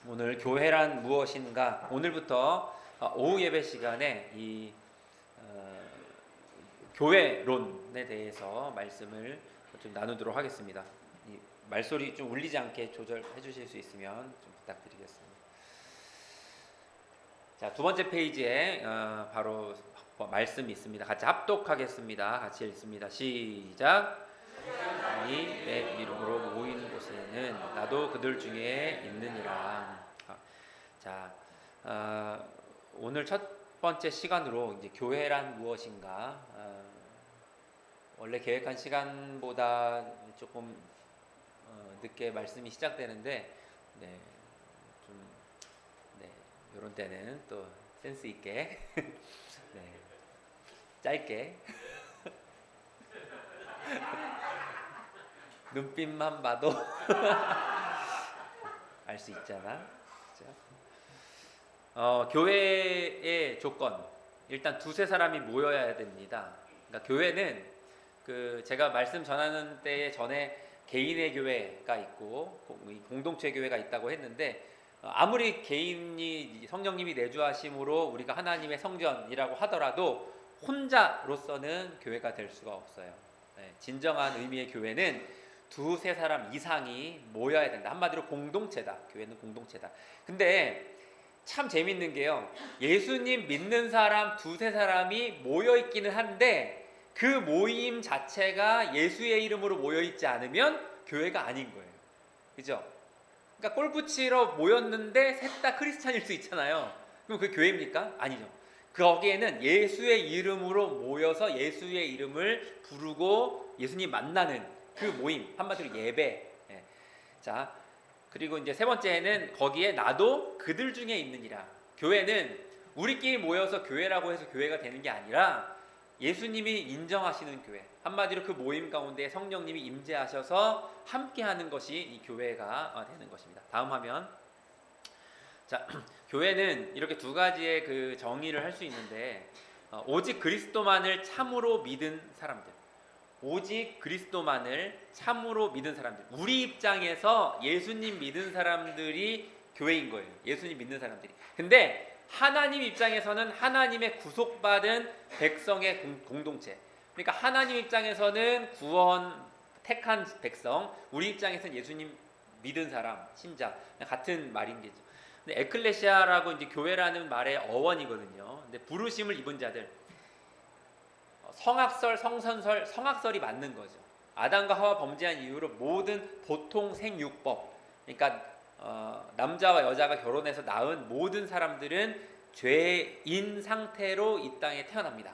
오늘 교회란 무엇인가? 오늘부터 오후 예배 시간에 이 교회론에 대해서 말씀을 좀 나누도록 하겠습니다. 이 말소리 좀 울리지 않게 조절해 주실 수 있으면 좀 부탁드리겠습니다. 자, 두 번째 페이지에 바로 말씀이 있습니다. 같이 합독하겠습니다. 같이 읽습니다. 시작. 이 내 이름으로 모이는 곳에는 나도 그들 중에 있느니라. 자, 오늘 첫 번째 시간으로 이제 교회란 무엇인가? 원래 계획한 시간보다 조금 늦게 말씀이 시작되는데, 네, 좀 이런 때는 또 센스 있게, 네, 짧게. 눈빛만 봐도 알 수 있잖아. 교회의 조건, 일단 두세 사람이 모여야 됩니다. 그러니까 교회는 제가 말씀 전하는 때에 전에 개인의 교회가 있고 공동체 교회가 있다고 했는데, 아무리 개인이 성령님이 내주하심으로 우리가 하나님의 성전이라고 하더라도 혼자로서는 교회가 될 수가 없어요. 네, 진정한 의미의 교회는 두세 사람 이상이 모여야 된다. 한마디로 공동체다. 교회는 공동체다. 근데 참 재밌는 게요, 예수님 믿는 사람 두세 사람이 모여 있기는 한데 그 모임 자체가 예수의 이름으로 모여 있지 않으면 교회가 아닌 거예요. 그죠? 그러니까 골프 치러 모였는데 셋 다 크리스찬일 수 있잖아요. 그럼 그게 교회입니까? 아니죠. 거기에는 예수의 이름으로 모여서 예수의 이름을 부르고 예수님 만나는 그 모임, 한마디로 예배. 예. 자, 그리고 이제 세 번째는 거기에 나도 그들 중에 있느니라. 교회는 우리끼리 모여서 교회라고 해서 교회가 되는 게 아니라 예수님이 인정하시는 교회, 한마디로 그 모임 가운데 성령님이 임재하셔서 함께하는 것이 이 교회가 되는 것입니다. 다음 화면. 자, 교회는 이렇게 두 가지의 그 정의를 할 수 있는데, 오직 그리스도만을 참으로 믿은 사람들, 오직 그리스도만을 참으로 믿은 사람들, 우리 입장에서 예수님 믿은 사람들이 교회인 거예요. 예수님 믿는 사람들이. 근데 하나님 입장에서는 하나님의 구속받은 백성의 공동체. 그러니까 하나님 입장에서는 구원 택한 백성, 우리 입장에서는 예수님 믿은 사람, 신자, 같은 말인 게죠. 근데 에클레시아라고 이제 교회라는 말의 어원이거든요. 근데 부르심을 입은 자들, 성악설, 성선설, 성악설이 맞는 거죠. 아담과 하와 범죄한 이후로 모든 보통 생육법, 그러니까 남자와 여자가 결혼해서 낳은 모든 사람들은 죄인 상태로 이 땅에 태어납니다.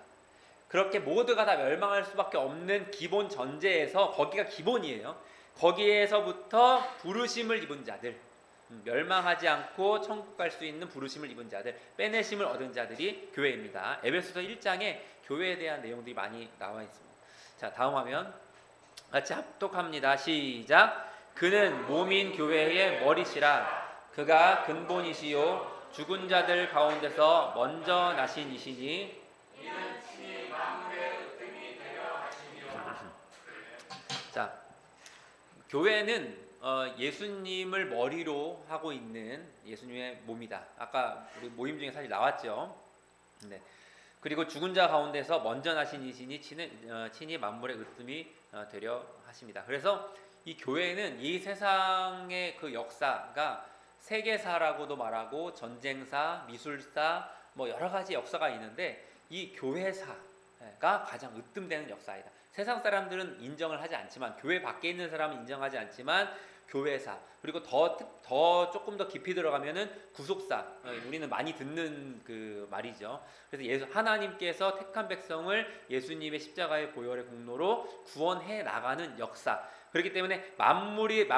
그렇게 모두가 다 멸망할 수밖에 없는 기본 전제에서, 거기가 기본이에요. 거기에서부터 부르심을 입은 자들, 멸망하지 않고 천국 갈 수 있는 부르심을 입은 자들, 빼내심을 얻은 자들이 교회입니다. 에베소서 1장에 교회에 대한 내용들이 많이 나와 있습니다. 자, 다음 화면 같이 합독합니다. 시작. 그는 몸인 교회의 머리시라. 그가 근본이시요 죽은 자들 가운데서 먼저 나신 이시니 자, 교회는 예수님을 머리로 하고 있는 예수님의 몸이다. 아까 우리 모임 중에 사실 나왔죠. 네. 그리고 죽은 자 가운데서 먼저 나신 이시니 친히 만물의 으뜸이 되려 하십니다. 그래서 이 교회는 이 세상의 그 역사가 세계사라고도 말하고 전쟁사, 미술사, 뭐 여러 가지 역사가 있는데 이 교회사가 가장 으뜸되는 역사이다. 세상 사람들은 인정을 하지 않지만, 교회 밖에 있는 사람은 인정하지 않지만 교회사, 그리고 더 조금 더 깊이 들어가면은 구속사, 우리는 많이 듣는 그 말이죠. 그래서 하나님께서 택한 백성을 예수님의 십자가의 보혈의 공로로 구원해 나가는 역사. 그렇기 때문에 만물의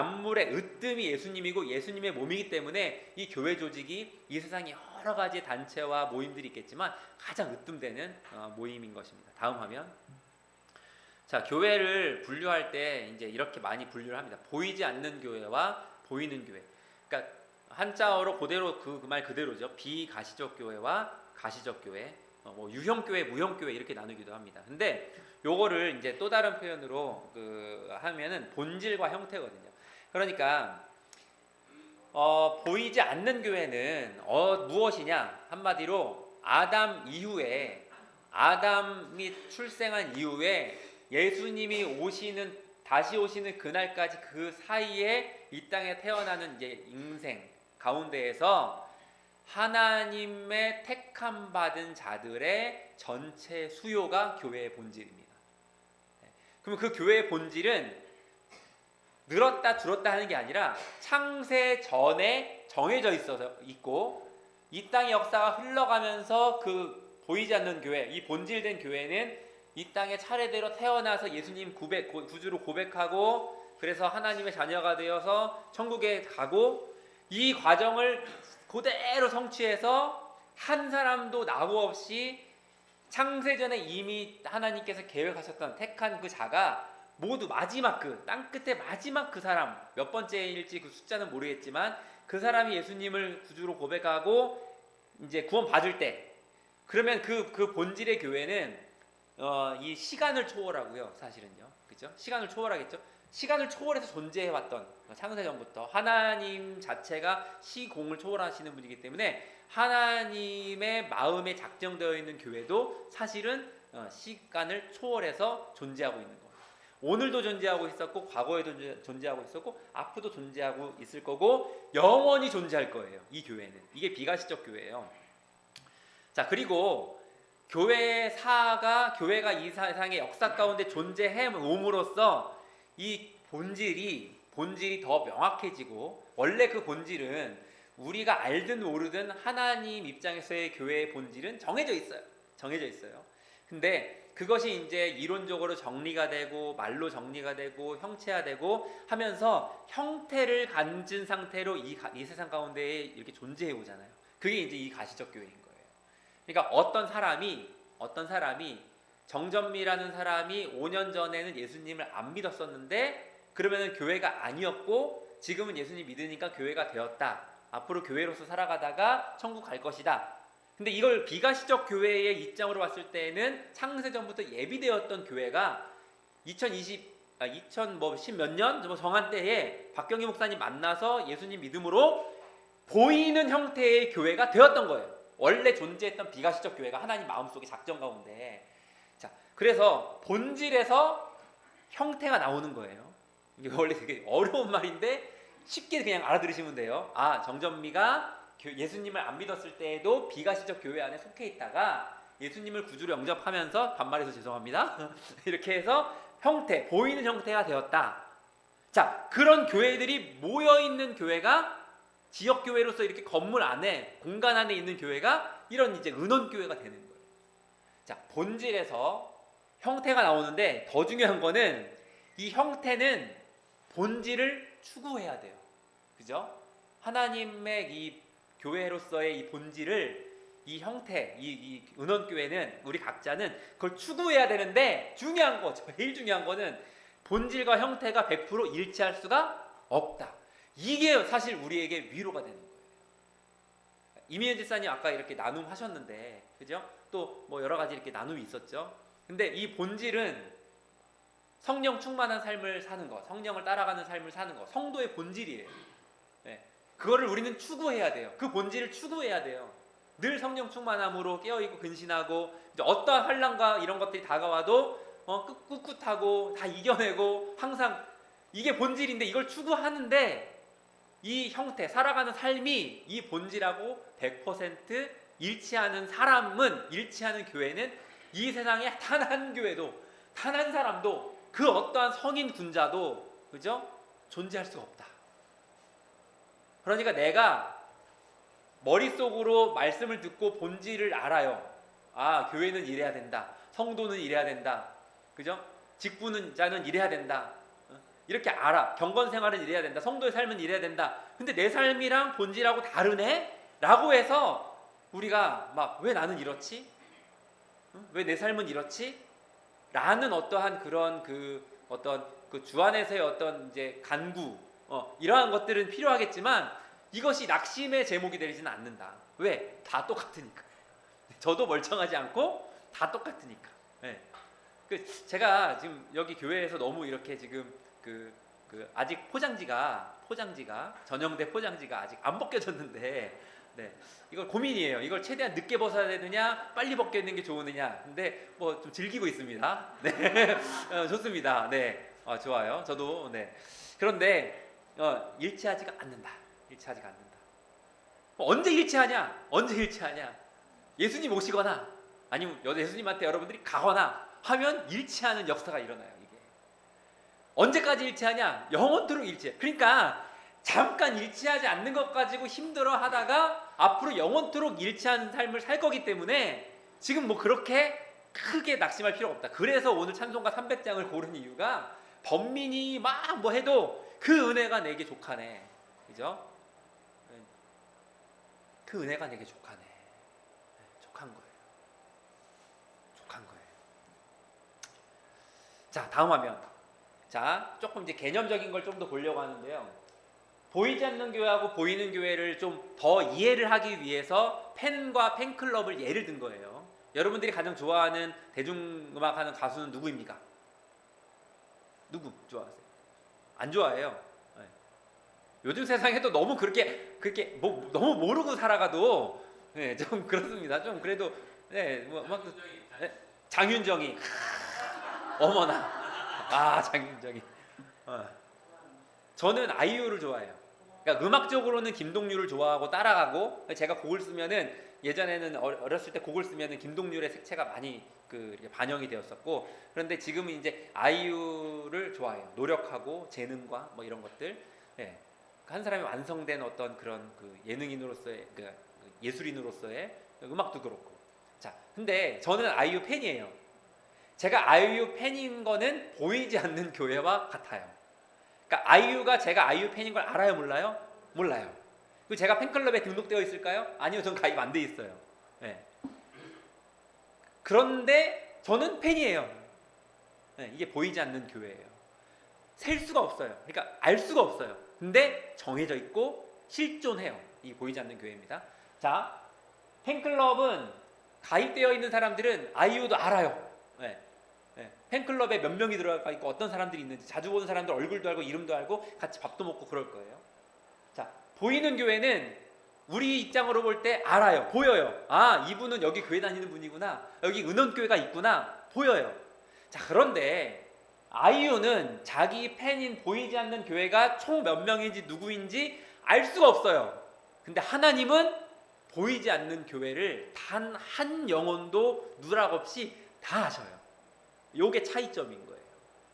으뜸이 예수님이고 예수님의 몸이기 때문에 이 교회 조직이 이 세상에 여러 가지 단체와 모임들이 있겠지만 가장 으뜸되는 모임인 것입니다. 다음 화면. 자, 교회를 분류할 때 이제 이렇게 많이 분류를 합니다. 보이지 않는 교회와 보이는 교회. 그러니까 한자어로 그대로 그 말 그대로죠. 비가시적 교회와 가시적 교회, 뭐 유형 교회, 무형 교회 이렇게 나누기도 합니다. 근데 요거를 이제 또 다른 표현으로 하면은 본질과 형태거든요. 그러니까 보이지 않는 교회는 무엇이냐? 한마디로 아담 이후에 아담이 출생한 이후에 예수님이 다시 오시는 그날까지 그 사이에 이 땅에 태어나는 이제 인생 가운데에서 하나님의 택함 받은 자들의 전체 수요가 교회의 본질입니다. 그러면 그 교회의 본질은 늘었다 줄었다 하는 게 아니라 창세 전에 정해져 있고 이 땅의 역사가 흘러가면서 그 보이지 않는 교회, 이 본질된 교회는 이 땅에 차례대로 태어나서 예수님 구주로 고백하고 그래서 하나님의 자녀가 되어서 천국에 가고 이 과정을 그대로 성취해서 한 사람도 낙오 없이 창세전에 이미 하나님께서 계획하셨던 택한 그 자가 모두 마지막 땅끝에 마지막 그 사람 몇 번째일지 그 숫자는 모르겠지만 그 사람이 예수님을 구주로 고백하고 이제 구원 받을 때 그러면 그 본질의 교회는 이 시간을 초월하고요. 사실은요. 그죠? 시간을 초월하겠죠. 시간을 초월해서 존재해왔던 창세전부터 하나님 자체가 시공을 초월하시는 분이기 때문에 하나님의 마음에 작정되어 있는 교회도 사실은 시간을 초월해서 존재하고 있는 거예요. 오늘도 존재하고 있었고 과거에도 존재하고 있었고 앞으로도 존재하고 있을 거고 영원히 존재할 거예요. 이 교회는. 이게 비가시적 교회예요. 자, 그리고 교회가 이 세상의 역사 가운데 존재해 옴으로써 이 본질이 더 명확해지고 원래 그 본질은 우리가 알든 모르든 하나님 입장에서의 교회의 본질은 정해져 있어요. 근데 그것이 이제 이론적으로 정리가 되고 말로 정리가 되고 형체화되고 하면서 형태를 갖은 상태로 이 세상 가운데 이렇게 존재해 오잖아요. 그게 이제 이 가시적 교회인 거예요. 그러니까 어떤 사람이 정전미라는 사람이 5년 전에는 예수님을 안 믿었었는데 그러면은 교회가 아니었고 지금은 예수님 믿으니까 교회가 되었다. 앞으로 교회로서 살아가다가 천국 갈 것이다. 근데 이걸 비가시적 교회의 입장으로 봤을 때는 창세전부터 예비되었던 교회가 2010 몇 년 정한 때에 박경희 목사님 만나서 예수님 믿음으로 보이는 형태의 교회가 되었던 거예요. 원래 존재했던 비가시적 교회가 하나님 마음속의 작정 가운데. 자, 그래서 본질에서 형태가 나오는 거예요. 이게 원래 되게 어려운 말인데 쉽게 그냥 알아들으시면 돼요. 아, 정전미가 예수님을 안 믿었을 때에도 비가시적 교회 안에 속해 있다가 예수님을 구주로 영접하면서 반말해서 죄송합니다. 이렇게 해서 보이는 형태가 되었다. 자, 그런 교회들이 모여있는 교회가 지역교회로서 이렇게 건물 안에 공간 안에 있는 교회가 이런 이제 은원교회가 되는 거예요. 자, 본질에서 형태가 나오는데 더 중요한 거는 이 형태는 본질을 추구해야 돼요. 그죠? 하나님의 이 교회로서의 이 본질을 이 형태, 이 은원교회는 우리 각자는 그걸 추구해야 되는데 제일 중요한 거는 본질과 형태가 100% 일치할 수가 없다. 이게 사실 우리에게 위로가 되는 거예요. 이민현 집사님 아까 이렇게 나눔하셨는데, 그죠? 또 뭐 여러 가지 이렇게 나눔이 있었죠. 근데 이 본질은 성령 충만한 삶을 사는 것, 성령을 따라가는 삶을 사는 것, 성도의 본질이에요. 네. 그거를 우리는 추구해야 돼요. 그 본질을 추구해야 돼요. 늘 성령 충만함으로 깨어있고 근신하고 이제 어떠한 환난과 이런 것들이 다가와도 꿋꿋하고 다 이겨내고 항상 이게 본질인데 이걸 추구하는데 이 형태, 살아가는 삶이 이 본질하고 100% 일치하는 교회는 이 세상에 단 한 교회도, 단 한 사람도, 그 어떠한 성인 군자도, 그죠? 존재할 수가 없다. 그러니까 내가 머릿속으로 말씀을 듣고 본질을 알아요. 아, 교회는 이래야 된다. 성도는 이래야 된다. 그죠? 직분자는 이래야 된다. 이렇게 알아. 경건 생활은 이래야 된다. 성도의 삶은 이래야 된다. 근데 내 삶이랑 본질하고 다르네? 라고 해서 우리가 막 왜 나는 이렇지? 왜 내 삶은 이렇지? 라는 어떠한 그런 어떤 주 안에서의 어떤 이제 간구, 이러한 것들은 필요하겠지만 이것이 낙심의 제목이 되지는 않는다. 왜? 다 똑같으니까. 저도 멀쩡하지 않고 다 똑같으니까. 네. 제가 지금 여기 교회에서 너무 이렇게 지금 그 아직 포장지가 전용대 포장지가 아직 안 벗겨졌는데, 네, 이걸 고민이에요. 이걸 최대한 늦게 벗어야 되느냐, 빨리 벗겨있는 게 좋으느냐. 근데 뭐 좀 즐기고 있습니다. 네, 좋습니다. 네, 좋아요. 저도 네. 그런데 일치하지가 않는다. 언제 일치하냐? 예수님 오시거나 아니면 예수님한테 여러분들이 가거나 하면 일치하는 역사가 일어나요. 이게 언제까지 일치하냐? 영원토록 일치해. 그러니까 잠깐 일치하지 않는 것 가지고 힘들어 하다가 앞으로 영원토록 일치하는 삶을 살 거기 때문에 지금 뭐 그렇게 크게 낙심할 필요가 없다. 그래서 오늘 찬송가 300장을 고른 이유가 번민이 막 뭐 해도 그 은혜가 내게 족하네. 그죠? 그 은혜가 내게 족하네. 족한 거예요. 자, 다음 화면. 자, 조금 이제 개념적인 걸 좀 더 보려고 하는데요. 보이지 않는 교회하고 보이는 교회를 좀 더 이해를 하기 위해서 팬과 팬클럽을 예를 든 거예요. 여러분들이 가장 좋아하는 대중음악 하는 가수는 누구입니까? 누구 좋아하세요? 안 좋아해요. 네. 요즘 세상에도 너무 그렇게 너무 모르고 살아가도 네, 좀 그렇습니다. 좀 그래도 네, 네, 장윤정이 어머나 장윤정이 저는 아이유를 좋아해요. 그러니까 음악적으로는 김동률을 좋아하고 따라가고 제가 곡을 쓰면은 예전에는 어렸을 때 곡을 쓰면은 김동률의 색채가 많이 이렇게 반영이 되었었고 그런데 지금은 이제 아이유를 좋아해요. 노력하고 재능과 뭐 이런 것들. 예. 한 사람이 완성된 어떤 그런 그 예능인으로서의 그 예술인으로서의 음악도 그렇고. 자, 근데 저는 아이유 팬이에요. 제가 아이유 팬인 거는 보이지 않는 교회와 같아요. 그러니까 아이유가 제가 아이유 팬인 걸 알아요, 몰라요? 몰라요. 그리고 제가 팬클럽에 등록되어 있을까요? 아니요, 전 가입 안 돼 있어요. 네. 그런데 저는 팬이에요. 네, 이게 보이지 않는 교회예요. 셀 수가 없어요. 그러니까 알 수가 없어요. 근데 정해져 있고 실존해요. 이 보이지 않는 교회입니다. 자, 팬클럽은 가입되어 있는 사람들은 아이유도 알아요. 네. 네. 팬클럽에 몇 명이 들어가 있고 어떤 사람들이 있는지 자주 보는 사람들 얼굴도 알고 이름도 알고 같이 밥도 먹고 그럴 거예요. 자, 보이는 교회는 우리 입장으로 볼 때 알아요. 보여요. 아, 이분은 여기 교회 다니는 분이구나. 여기 은원교회가 있구나. 보여요. 자, 그런데 아이유는 자기 팬인 보이지 않는 교회가 총 몇 명인지 누구인지 알 수가 없어요. 근데 하나님은 보이지 않는 교회를 단 한 영혼도 누락 없이 다 아셔요. 요게 차이점인 거예요.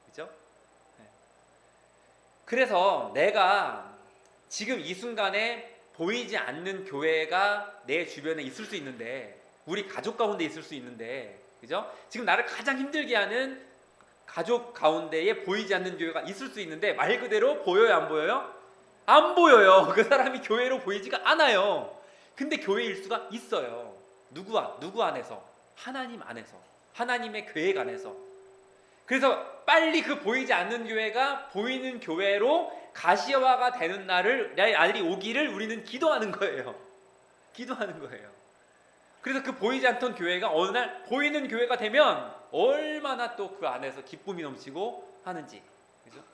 그죠? 네. 그래서 내가 지금 이 순간에 보이지 않는 교회가 내 주변에 있을 수 있는데 우리 가족 가운데 있을 수 있는데 그죠? 지금 나를 가장 힘들게 하는 가족 가운데에 보이지 않는 교회가 있을 수 있는데 말 그대로 보여요, 안 보여요? 안 보여요. 그 사람이 교회로 보이지가 않아요. 근데 교회일 수가 있어요. 누구 안에서? 하나님 안에서. 하나님의 계획 안에서. 그래서 빨리 그 보이지 않는 교회가 보이는 교회로 가시화가 되는 날이 오기를 우리는 기도하는 거예요. 그래서 그 보이지 않던 교회가 어느 날 보이는 교회가 되면 얼마나 또 그 안에서 기쁨이 넘치고 하는지. 그죠?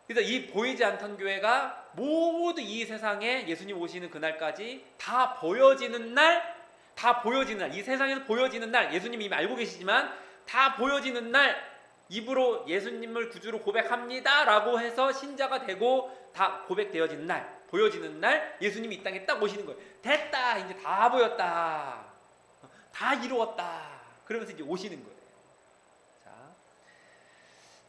그래서 이 보이지 않던 교회가 모두 이 세상에 예수님 오시는 그날까지 다 보여지는 날, 이 세상에서 보여지는 날, 예수님이 이미 알고 계시지만 다 보여지는 날, 입으로 예수님을 구주로 고백합니다 라고 해서 신자가 되고 다 고백되어지는 날, 보여지는 날 예수님이 이 땅에 딱 오시는 거예요. 됐다, 이제 다 보였다, 다 이루었다, 그러면서 이제 오시는 거예요.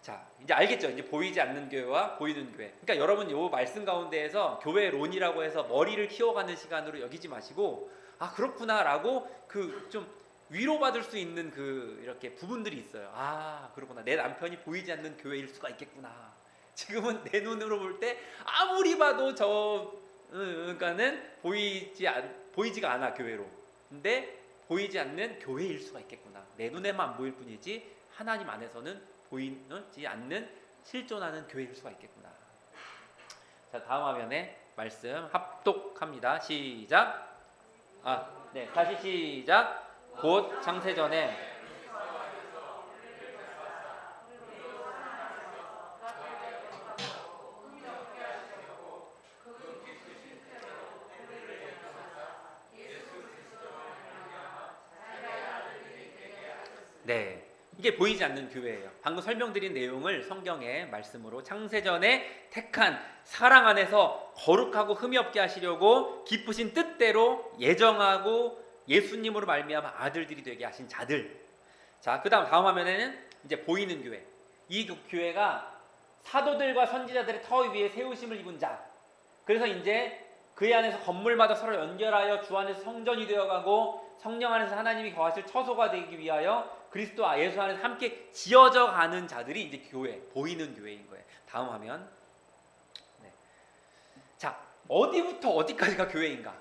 자, 이제 알겠죠? 이제 보이지 않는 교회와 보이는 교회. 그러니까 여러분 요 말씀 가운데에서 교회론이라고 해서 머리를 키워가는 시간으로 여기지 마시고 아, 그렇구나라고 그 좀 위로받을 수 있는 그 이렇게 부분들이 있어요. 아, 그렇구나. 내 남편이 보이지 않는 교회일 수가 있겠구나. 지금은 내 눈으로 볼 때 아무리 봐도 그러니까는 보이지가 않아, 교회로. 근데 보이지 않는 교회일 수가 있겠구나. 내 눈에만 안 보일 뿐이지 하나님 안에서는 보이지 않는 실존하는 교회일 수가 있겠구나. 자, 다음 화면에 말씀 합독합니다. 시작. 네, 다시 시작. 곧 창세전에 네, 이게 보이지 않는 교회예요. 방금 설명드린 내용을 성경의 말씀으로 창세전에 택한 사랑 안에서 거룩하고 흠이 없게 하시려고 기쁘신 뜻대로 예정하고 예수님으로 말미암아 아들들이 되게 하신 자들. 자, 다음 화면에는 이제 보이는 교회. 이 교회가 사도들과 선지자들의 터 위에 세우심을 입은 자. 그래서 이제 그 안에서 건물마다 서로 연결하여 주 안에서 성전이 되어가고 성령 안에서 하나님이 거하실 처소가 되기 위하여 그리스도 예수 안에서 함께 지어져 가는 자들이 이제 교회, 보이는 교회인 거예요. 다음 화면. 네. 자, 어디부터 어디까지가 교회인가?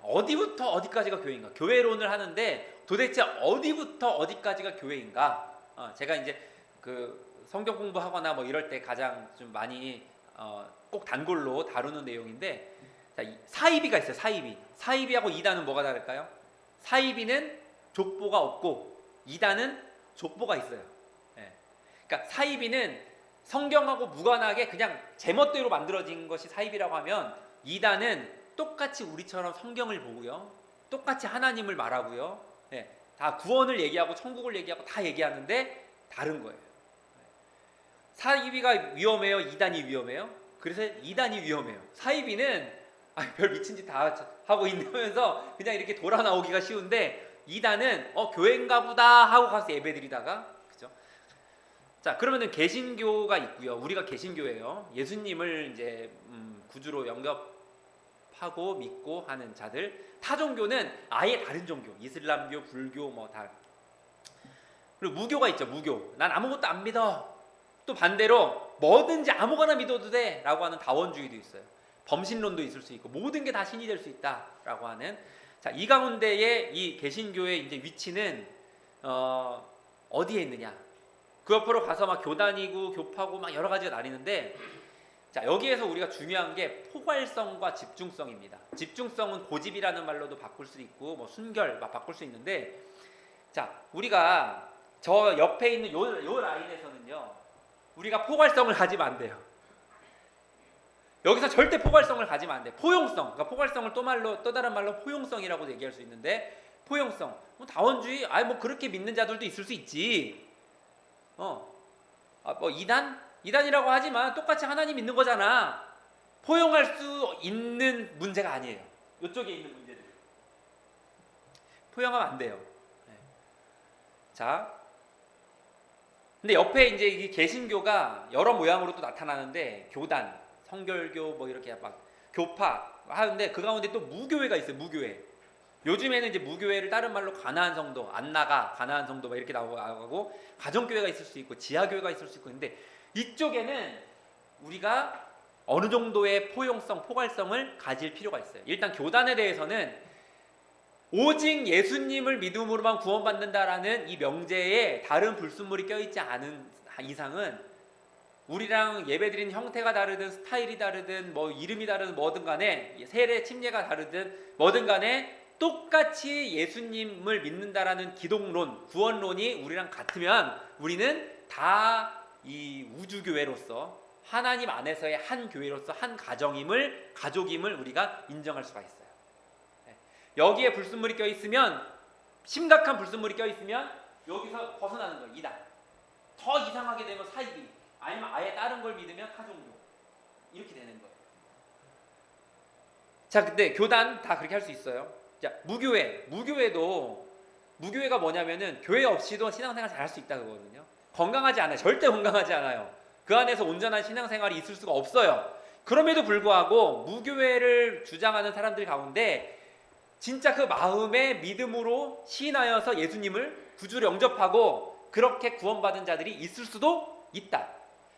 어디부터 어디까지가 교회인가? 교회론을 하는데 도대체 어디부터 어디까지가 교회인가? 제가 이제 그 성경 공부하거나 뭐 이럴 때 가장 좀 많이 꼭 단골로 다루는 내용인데, 자, 사이비가 있어요. 사이비하고 이단은 뭐가 다를까요? 사이비는 족보가 없고 이단은 족보가 있어요. 예. 그러니까 사이비는 성경하고 무관하게 그냥 제멋대로 만들어진 것이 사이비라고 하면, 이단은 똑같이 우리처럼 성경을 보고요, 똑같이 하나님을 말하고요, 예, 다 구원을 얘기하고 천국을 얘기하고 다 얘기하는데 다른 거예요. 사이비가 위험해요? 이단이 위험해요? 그래서 이단이 위험해요. 사이비는 별 미친 짓 다 하고 있으면서 그냥 이렇게 돌아 나오기가 쉬운데, 이단은 교회인가 보다 하고 가서 예배드리다가, 그죠? 자, 그러면은 개신교가 있고요. 우리가 개신교예요. 예수님을 이제 구주로 영접하고 믿고 하는 자들. 타종교는 아예 다른 종교. 이슬람교, 불교 뭐 다. 그리고 무교가 있죠. 무교. 난 아무것도 안 믿어. 또 반대로 뭐든지 아무거나 믿어도 돼 라고 하는 다원주의도 있어요. 범신론도 있을 수 있고 모든 게 다 신이 될 수 있다 라고 하는. 자, 이 가운데에 이 개신교의 이제 위치는 어디에 있느냐? 그 옆으로 가서 막 교단이고 교파고 막 여러 가지가 나뉘는데, 자, 여기에서 우리가 중요한 게 포괄성과 집중성입니다. 집중성은 고집이라는 말로도 바꿀 수 있고 뭐 순결 막 바꿀 수 있는데, 자, 우리가 저 옆에 있는 요 라인에서는요, 우리가 포괄성을 가지면 안 돼요. 여기서 절대 포괄성을 가지면 안 돼. 포용성. 그러니까 포괄성을 또 다른 말로 포용성이라고 얘기할 수 있는데, 포용성. 뭐 다원주의, 뭐 그렇게 믿는 자들도 있을 수 있지. 뭐 이단이라고 하지만 똑같이 하나님 믿는 거잖아. 포용할 수 있는 문제가 아니에요. 이쪽에 있는 문제들. 포용하면 안 돼요. 네. 자. 근데 옆에 이제 이 개신교가 여러 모양으로 또 나타나는데, 교단, 성결교 뭐 이렇게 막 교파 하는데, 그 가운데 또 무교회가 있어요. 무교회. 요즘에는 이제 무교회를 다른 말로 가나안 성도, 가나안 성도 막 이렇게 나오고, 가정교회가 있을 수 있고 지하교회가 있을 수 있고. 근데 이쪽에는 우리가 어느 정도의 포용성, 포괄성을 가질 필요가 있어요. 일단 교단에 대해서는 오직 예수님을 믿음으로만 구원받는다라는 이 명제에 다른 불순물이 껴있지 않은 이상은, 우리랑 예배드리는 형태가 다르든 스타일이 다르든 뭐 이름이 다르든 뭐든 간에, 세례 침례가 다르든 뭐든 간에 똑같이 예수님을 믿는다라는 기독론, 구원론이 우리랑 같으면 우리는 다 이 우주교회로서 하나님 안에서의 한 교회로서 한 가족임을 우리가 인정할 수가 있어요. 여기에 불순물이 껴있으면, 심각한 불순물이 껴있으면 여기서 벗어나는 거예요. 이단. 더 이상하게 되면 사이비, 아니면 아예 다른 걸 믿으면 타종교, 이렇게 되는 거예요. 자, 근데 교단 다 그렇게 할 수 있어요. 자, 무교회가 뭐냐면은 교회 없이도 신앙생활 잘 할 수 있다 그거거든요. 건강하지 않아요. 절대 건강하지 않아요. 그 안에서 온전한 신앙생활이 있을 수가 없어요. 그럼에도 불구하고 무교회를 주장하는 사람들 가운데 진짜 그 마음의 믿음으로 시인하여서 예수님을 구주로 영접하고 그렇게 구원받은 자들이 있을 수도 있다.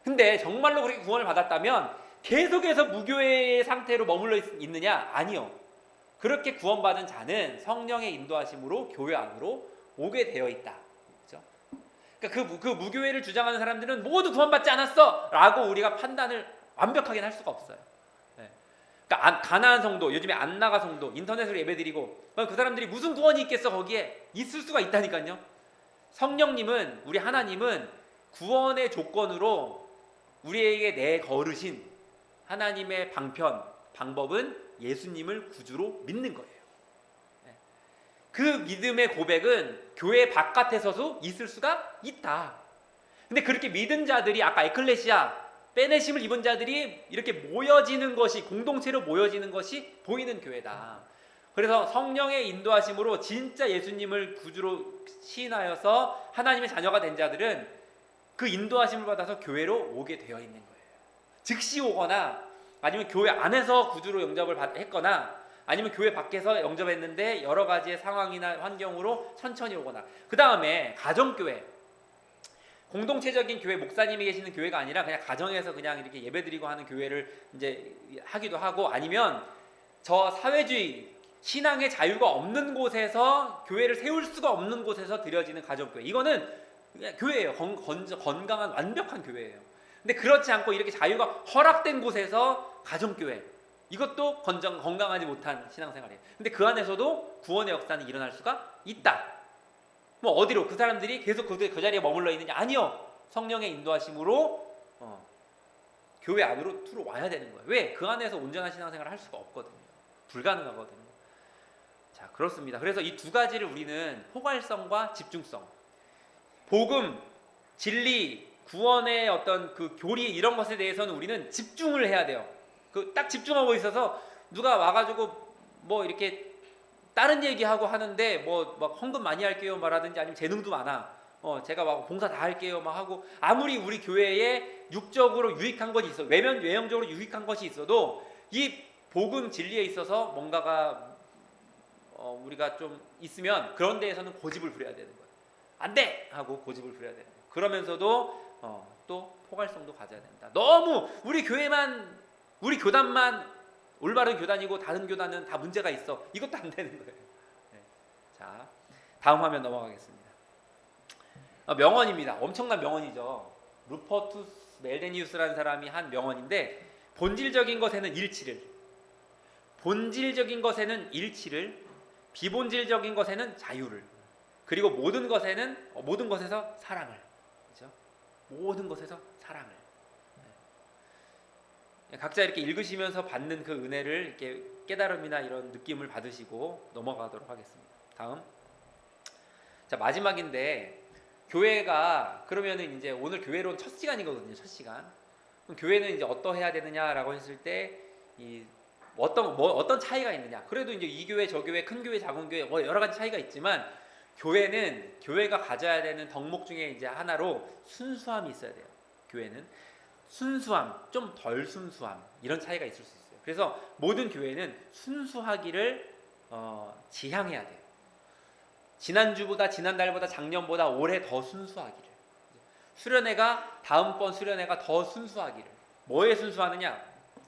근데 정말로 그렇게 구원을 받았다면 계속해서 무교회의 상태로 머물러 있느냐? 아니요. 그렇게 구원받은 자는 성령의 인도하심으로 교회 안으로 오게 되어 있다. 그렇죠? 그러니까 그 무교회를 주장하는 사람들은 모두 구원받지 않았어 라고 우리가 판단을 완벽하게 할 수가 없어요. 그러니까 가나안 성도, 요즘에 안나가 성도, 인터넷으로 예배드리고, 그 사람들이 무슨 구원이 있겠어? 거기에 있을 수가 있다니까요. 성령님은, 우리 하나님은 구원의 조건으로 우리에게 내걸으신 하나님의 방법은 예수님을 구주로 믿는 거예요. 그 믿음의 고백은 교회 바깥에서도 있을 수가 있다. 근데 그렇게 믿은 자들이 아까 에클레시아 빼내심을 입은 자들이 이렇게 모여지는 것이 공동체로 모여지는 것이 보이는 교회다. 그래서 성령의 인도하심으로 진짜 예수님을 구주로 시인하여서 하나님의 자녀가 된 자들은 그 인도하심을 받아서 교회로 오게 되어 있는 거예요. 즉시 오거나 아니면 교회 안에서 구주로 영접을 했거나 아니면 교회 밖에서 영접했는데 여러 가지의 상황이나 환경으로 천천히 오거나, 그 다음에 가정교회, 공동체적인 교회, 목사님이 계시는 교회가 아니라 그냥 가정에서 그냥 이렇게 예배드리고 하는 교회를 이제 하기도 하고, 아니면 저 사회주의 신앙의 자유가 없는 곳에서 교회를 세울 수가 없는 곳에서 드려지는 가정교회, 이거는 교회예요. 건강한 완벽한 교회예요. 근데 그렇지 않고 이렇게 자유가 허락된 곳에서 가정교회, 이것도 건강하지 못한 신앙생활이에요. 근데 그 안에서도 구원의 역사는 일어날 수가 있다. 뭐 어디로 그 사람들이 계속 그 자리에 머물러 있느냐? 아니요. 성령의 인도하심으로 교회 안으로 들어와야 되는 거예요. 왜? 그 안에서 온전한 신앙생활을 할 수가 없거든요. 불가능하거든요. 자, 그렇습니다. 그래서 이 두 가지를 우리는 포괄성과 집중성, 복음, 진리, 구원의 어떤 그 교리, 이런 것에 대해서는 우리는 집중을 해야 돼요. 그 딱 집중하고 있어서 누가 와가지고 뭐 이렇게 다른 얘기하고 하는데 뭐 막 헌금 많이 할게요 말하든지, 아니면 재능도 많아, 제가 막 봉사 다 할게요 막 하고, 아무리 우리 교회에 육적으로 유익한 것이 있어, 외형적으로 유익한 것이 있어도 이 복음 진리에 있어서 뭔가가 우리가 좀 있으면 그런 데에서는 고집을 부려야 되는 거예요. 안 돼! 하고 고집을 부려야 되는 거예요. 그러면서도 또 포괄성도 가져야 된다. 너무 우리 교회만, 우리 교단만 올바른 교단이고 다른 교단은 다 문제가 있어, 이것도 안 되는 거예요. 네. 자, 다음 화면 넘어가겠습니다. 명언입니다. 엄청난 명언이죠. 루퍼투스 멜데니우스라는 사람이 한 명언인데, 본질적인 것에는 일치를, 본질적인 것에는 일치를, 비본질적인 것에는 자유를, 그리고 모든 것에서 사랑을. 그렇죠? 모든 것에서 사랑을. 각자 이렇게 읽으시면서 받는 그 은혜를 이렇게 깨달음이나 이런 느낌을 받으시고 넘어가도록 하겠습니다. 다음. 자, 마지막인데, 교회가 그러면은 이제 오늘 교회론 첫 시간이거든요. 첫 시간. 그럼 교회는 이제 어떠해야 되느냐라고 했을 때 이 어떤 차이가 있느냐? 그래도 이제 이 교회, 저 교회, 큰 교회, 작은 교회 뭐 여러 가지 차이가 있지만, 교회가 가져야 되는 덕목 중에 이제 하나로 순수함이 있어야 돼요. 교회는 순수함, 좀 덜 순수함, 이런 차이가 있을 수 있어요. 그래서 모든 교회는 순수하기를 지향해야 돼요. 지난주보다, 지난달보다, 작년보다 올해 더 순수하기를. 수련회가 다음번 수련회가 더 순수하기를. 뭐에 순수하느냐?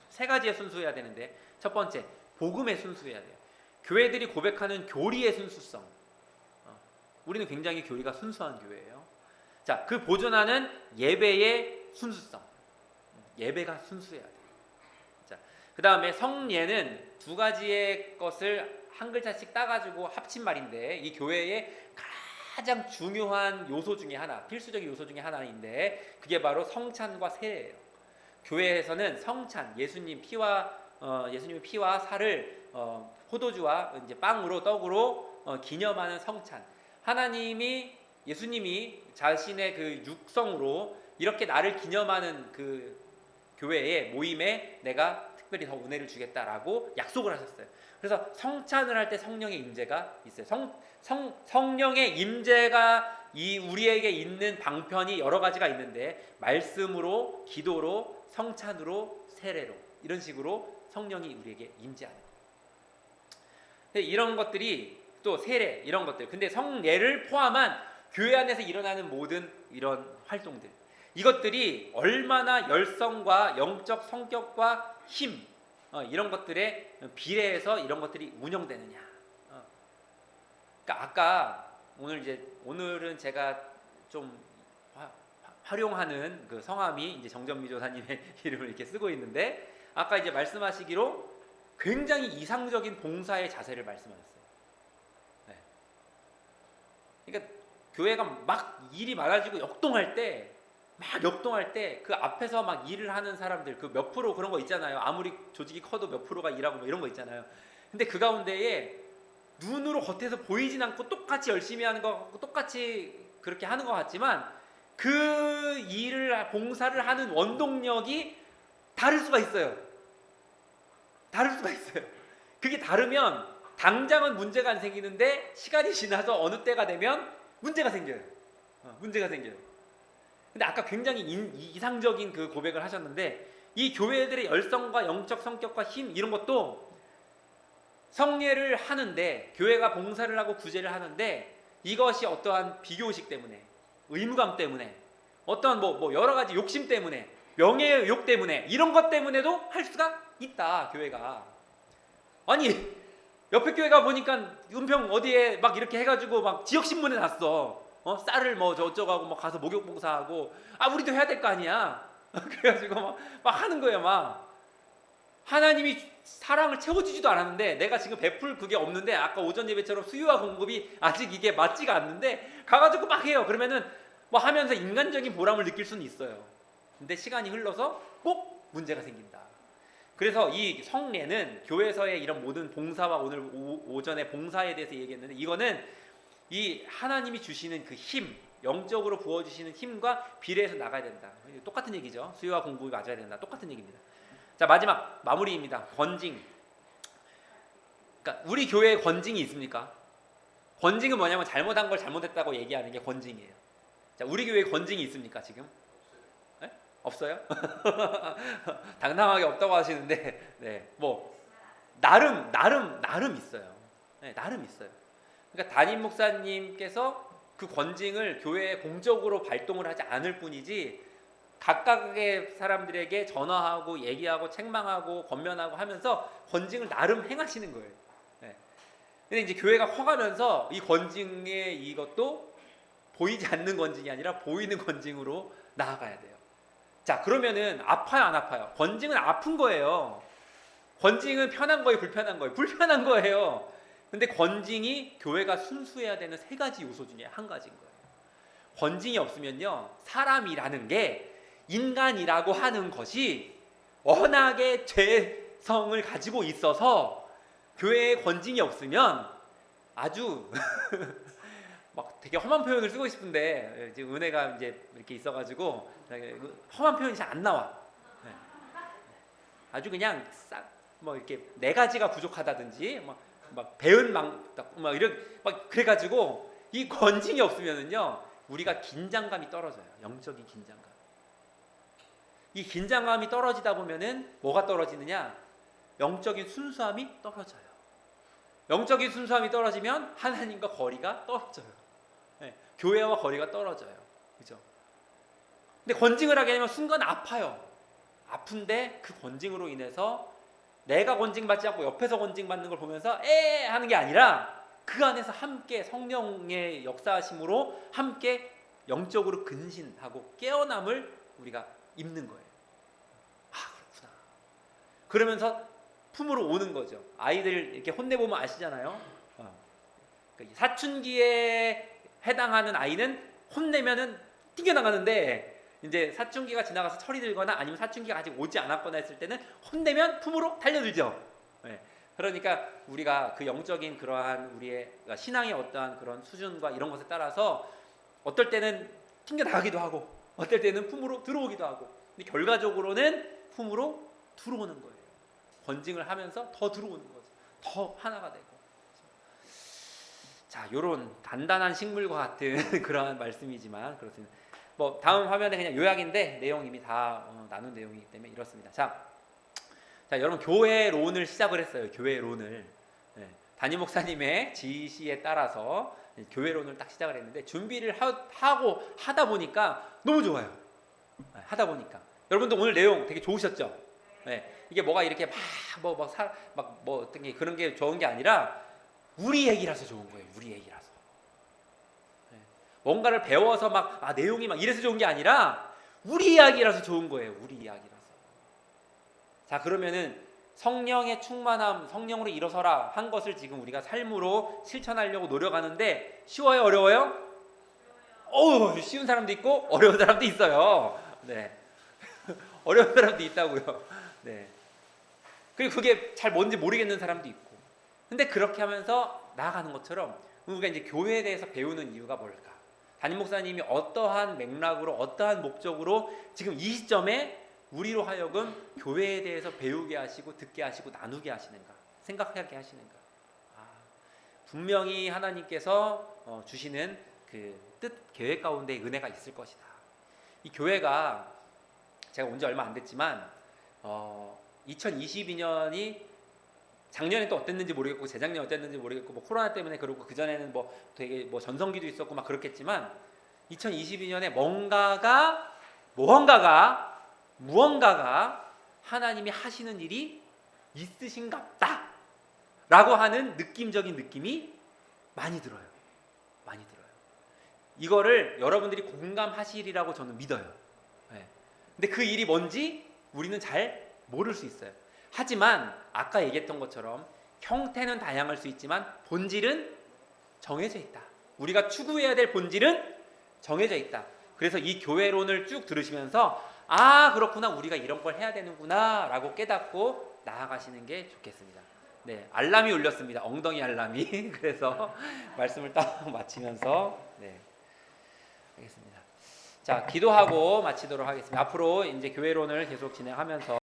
세 가지에 순수해야 되는데, 첫 번째, 복음에 순수해야 돼요. 교회들이 고백하는 교리의 순수성. 우리는 굉장히 교리가 순수한 교회예요. 자, 그 보존하는 예배의 순수성. 예배가 순수해야 돼요. 자, 그 다음에 성례는 두 가지의 것을 한 글자씩 따가지고 합친 말인데, 이 교회의 가장 중요한 요소 중에 하나, 필수적인 요소 중에 하나인데, 그게 바로 성찬과 세례예요. 교회에서는 성찬, 예수님의 피와 살을 포도주와 이제 빵으로, 떡으로 기념하는 성찬. 예수님이 자신의 그 육성으로 이렇게 나를 기념하는 그 교회의 모임에 내가 특별히 더 은혜를 주겠다라고 약속을 하셨어요. 그래서 성찬을 할 때 성령의 임재가 있어요. 성령의 임재가 우리에게 있는 방편이 여러 가지가 있는데, 말씀으로, 기도로, 성찬으로, 세례로, 이런 식으로 성령이 우리에게 임재하는 거예요. 이런 것들이 또 세례, 이런 것들. 근데 성례를 포함한 교회 안에서 일어나는 모든 이런 활동들, 이것들이 얼마나 열성과 영적 성격과 힘, 이런 것들에 비례해서 이런 것들이 운영되느냐. 그러니까 아까 오늘은 제가 좀 활용하는 그 성함이 이제 정전미 조사님의 이름을 이렇게 쓰고 있는데, 아까 이제 말씀하시기로 굉장히 이상적인 봉사의 자세를 말씀하셨어요. 네. 그러니까 교회가 막 일이 많아지고 역동할 때 그 앞에서 막 일을 하는 사람들, 그 몇 프로 그런 거 있잖아요. 아무리 조직이 커도 몇 프로가 일하고 뭐 이런 거 있잖아요. 근데 그 가운데에 눈으로 겉에서 보이진 않고 똑같이 열심히 하는 것 같고 똑같이 그렇게 하는 것 같지만 그 일을 봉사를 하는 원동력이 다를 수가 있어요. 다를 수가 있어요. 그게 다르면 당장은 문제가 안 생기는데 시간이 지나서 어느 때가 되면 문제가 생겨요. 문제가 생겨요. 근데 아까 굉장히 이상적인 그 고백을 하셨는데 이 교회들의 열성과 영적 성격과 힘 이런 것도 성례를 하는데 교회가 봉사를 하고 구제를 하는데 이것이 어떠한 비교의식 때문에 의무감 때문에 어떠한 뭐 여러 가지 욕심 때문에 명예욕 때문에 이런 것 때문에도 할 수가 있다. 교회가 아니 옆에 교회가 보니까 은평 어디에 막 이렇게 해가지고 막 지역신문에 났어. 쌀을 뭐 저쩌고 하고 막 가서 목욕 봉사하고 우리도 해야 될 거 아니야. 그래가지고 막 하는 거예요. 막 하나님이 사랑을 채워주지도 않았는데 내가 지금 베풀 그게 없는데 아까 오전 예배처럼 수요와 공급이 아직 이게 맞지가 않는데 가가지고 막 해요. 그러면은 뭐 하면서 인간적인 보람을 느낄 수는 있어요. 근데 시간이 흘러서 꼭 문제가 생긴다. 그래서 이 성례는 교회에서의 이런 모든 봉사와 오늘 오전에 봉사에 대해서 얘기했는데 이거는 이 하나님이 주시는 그 힘, 영적으로 부어주시는 힘과 비례해서 나가야 된다. 똑같은 얘기죠. 수요와 공급이 맞아야 된다. 똑같은 얘기입니다. 자, 마지막 마무리입니다. 권징. 그러니까 우리 교회에 권징이 있습니까? 권징은 뭐냐면 잘못한 걸 잘못했다고 얘기하는 게 권징이에요. 자, 우리 교회에 권징이 있습니까 지금? 네? 없어요? 당당하게 없다고 하시는데, 네, 뭐 나름 있어요. 네, 나름 있어요. 그러니까 담임 목사님께서 그 권징을 교회에 공적으로 발동을 하지 않을 뿐이지 각각의 사람들에게 전화하고 얘기하고 책망하고 권면하고 하면서 권징을 나름 행하시는 거예요. 네. 근데 이제 교회가 커가면서 이 권징의 이것도 보이지 않는 권징이 아니라 보이는 권징으로 나아가야 돼요. 자, 그러면은 아파요, 안 아파요? 권징은 아픈 거예요. 권징은 편한 거예요, 불편한 거예요? 불편한 거예요. 근데 권징이 교회가 순수해야 되는 세 가지 요소 중에 한 가지인 거예요. 권징이 없으면요, 사람이라는 게 인간이라고 하는 것이 워낙에 죄성을 가지고 있어서 교회에 권징이 없으면 아주 막 되게 험한 표현을 쓰고 싶은데 지금 은혜가 이제 이렇게 있어가지고 험한 표현이 잘 안 나와. 아주 그냥 뭐 이렇게 네 가지가 부족하다든지 막 배은 막 이런 막 그래가지고 이 권징이 없으면은요 우리가 긴장감이 떨어져요. 영적인 긴장감. 이 긴장감이 떨어지다 보면은 뭐가 떨어지느냐? 영적인 순수함이 떨어져요. 영적인 순수함이 떨어지면 하나님과 거리가 떨어져요. 네, 교회와 거리가 떨어져요. 그죠? 근데 권징을 하게 되면 순간 아파요. 아픈데 그 권징으로 인해서 내가 권징받지 않고 옆에서 권징받는 걸 보면서 에 하는 게 아니라 그 안에서 함께 성령의 역사하심으로 함께 영적으로 근신하고 깨어남을 우리가 입는 거예요. 그렇구나. 그러면서 품으로 오는 거죠. 아이들 이렇게 혼내보면 아시잖아요. 사춘기에 해당하는 아이는 혼내면은 튕겨나가는데 이제 사춘기가 지나가서 철이 들거나 아니면 사춘기가 아직 오지 않았거나 했을 때는 혼내면 품으로 달려들죠. 네. 그러니까 우리가 그 영적인 그러한 우리의 신앙의 어떠한 그런 수준과 이런 것에 따라서 어떨 때는 튕겨나가기도 하고 어떨 때는 품으로 들어오기도 하고 근데 결과적으로는 품으로 들어오는 거예요. 권징을 하면서 더 들어오는 거죠. 더 하나가 되고. 자, 요런 단단한 식물과 같은 그러한 말씀이지만 그렇습니다. 뭐 다음 화면에 그냥 요약인데 내용 이미 다 나눈 내용이기 때문에 이렇습니다. 자, 여러분 교회론을 시작을 했어요. 교회론을. 네, 담임 목사님의 지시에 따라서 교회론을 딱 시작을 했는데 준비를 하고 하다 보니까 너무 좋아요. 네, 하다 보니까 여러분도 오늘 내용 되게 좋으셨죠? 네, 이게 뭐가 이렇게 뭐 어떤 게 그런 게 좋은 게 아니라 우리 얘기라서 좋은 거예요. 우리 얘기라서. 뭔가를 배워서 내용이 이래서 좋은 게 아니라 우리 이야기라서 좋은 거예요. 우리 이야기라서. 자, 그러면은 성령의 충만함, 성령으로 일어서라 한 것을 지금 우리가 삶으로 실천하려고 노력하는데 쉬워요, 어려워요? 쉬운 사람도 있고 어려운 사람도 있어요. 네. 어려운 사람도 있다고요. 네. 그리고 그게 잘 뭔지 모르겠는 사람도 있고. 근데 그렇게 하면서 나아가는 것처럼 우리가 이제 교회에 대해서 배우는 이유가 뭘까? 담임 목사님이 어떠한 맥락으로 어떠한 목적으로 지금 이 시점에 우리로 하여금 교회에 대해서 배우게 하시고 듣게 하시고 나누게 하시는가? 생각하게 하시는가? 분명히 하나님께서 주시는 그 뜻 계획 가운데 은혜가 있을 것이다. 이 교회가 제가 온 지 얼마 안 됐지만 2022년이 작년에 또 어땠는지 모르겠고 재작년에 어땠는지 모르겠고 뭐 코로나 때문에 그러고 그 전에는 뭐 되게 뭐 전성기도 있었고 막 그렇겠지만 2022년에 무언가가 하나님이 하시는 일이 있으신갑다라고 하는 느낌적인 느낌이 많이 들어요. 많이 들어요. 이거를 여러분들이 공감하시리라고 저는 믿어요. 네. 근데 그 일이 뭔지 우리는 잘 모를 수 있어요. 하지만 아까 얘기했던 것처럼 형태는 다양할 수 있지만 본질은 정해져 있다. 우리가 추구해야 될 본질은 정해져 있다. 그래서 이 교회론을 쭉 들으시면서 그렇구나, 우리가 이런 걸 해야 되는구나 라고 깨닫고 나아가시는 게 좋겠습니다. 네, 알람이 울렸습니다. 엉덩이 알람이. 그래서 말씀을 딱 마치면서 알겠습니다. 자, 기도하고 마치도록 하겠습니다. 앞으로 이제 교회론을 계속 진행하면서